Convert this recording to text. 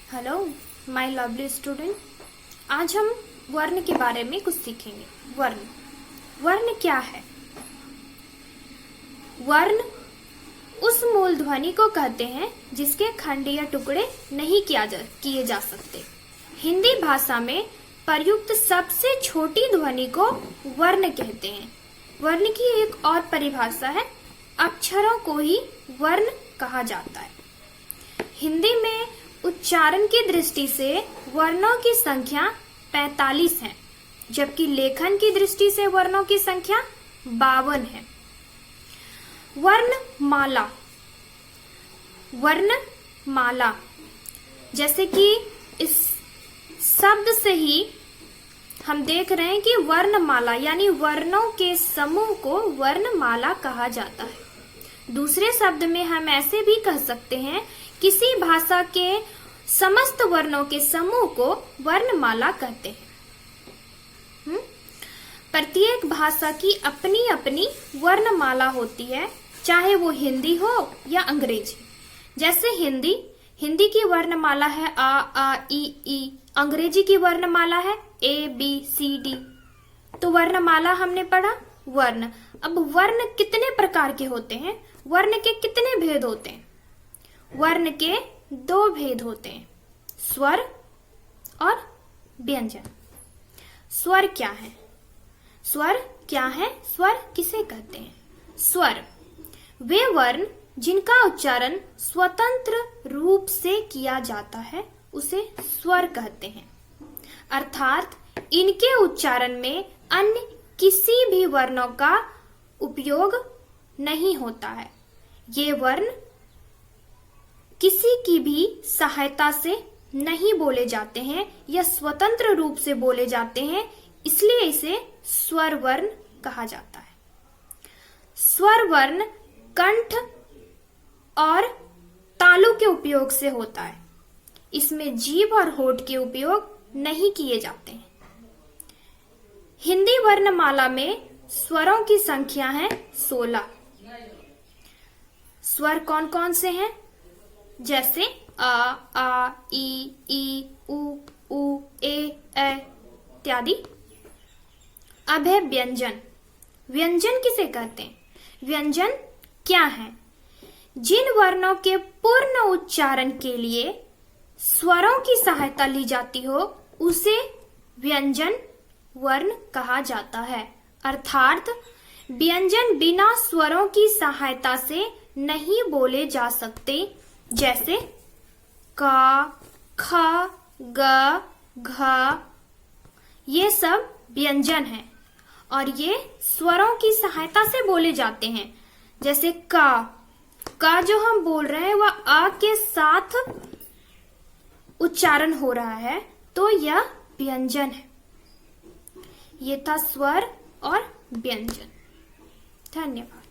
Hello my lovely student. आज हम वर्ण के बारे में कुछ सीखेंगे। वर्ण क्या है? वर्ण उस मूल ध्वनि को कहते हैं जिसके खंड या टुकड़े नहीं किए जा सकते। हिंदी भाषा में प्रयुक्त सबसे छोटी ध्वनि को वर्ण कहते हैं। वर्ण की एक और परिभाषा है, अक्षरों को ही वर्ण कहा जाता है। हिंदी में उच्चारण की दृष्टि से वर्णों की संख्या 45 है, जबकि लेखन की दृष्टि से वर्णों की संख्या 52 है। वर्णमाला जैसे कि इस शब्द से ही हम देख रहे हैं कि वर्णमाला यानी वर्णों के समूह को वर्णमाला कहा जाता है। दूसरे शब्द में हम ऐसे भी कह सकते हैं, किसी भाषा के समस्त वर्णों के समूह को वर्णमाला कहते हैं। प्रत्येक भाषा की अपनी अपनी वर्णमाला होती है, चाहे वो हिंदी हो या अंग्रेजी। जैसे हिंदी की वर्णमाला है आ ई ई, अंग्रेजी की वर्णमाला है ए बी सी डी। तो वर्णमाला हमने पढ़ा वर्ण। अब वर्ण कितने प्रकार के होते हैं? वर्ण के कितने भेद होते हैं? वर्ण के 2 भेद होते हैं, स्वर और व्यंजन। स्वर क्या है? स्वर किसे कहते हैं? स्वर वे वर्ण जिनका उच्चारण स्वतंत्र रूप से किया जाता है, उसे स्वर कहते हैं। अर्थात इनके उच्चारण में अन्य किसी भी वर्णों का उपयोग नहीं होता है। ये वर्ण किसी की भी सहायता से नहीं बोले जाते हैं या स्वतंत्र रूप से बोले जाते हैं, इसलिए इसे स्वर वर्ण कहा जाता है। स्वर वर्ण कंठ और तालु के उपयोग से होता है। इसमें जीभ और होठ के उपयोग नहीं किए जाते हैं। हिंदी वर्णमाला में स्वरों की संख्या है 16। स्वर कौन कौन से हैं? जैसे आ ई उ ए इत्यादि। अब है व्यंजन। व्यंजन किसे कहते हैं? व्यंजन क्या है? जिन वर्णों के पूर्ण उच्चारण के लिए स्वरों की सहायता ली जाती हो, उसे व्यंजन वर्ण कहा जाता है। अर्थात व्यंजन बिना स्वरों की सहायता से नहीं बोले जा सकते, जैसे का, ख, ग, घ। ये सब व्यंजन हैं और ये स्वरों की सहायता से बोले जाते हैं। जैसे का जो हम बोल रहे हैं वह आ के साथ उच्चारण हो रहा है, तो यह व्यंजन है। ये था स्वर और व्यंजन। धन्यवाद।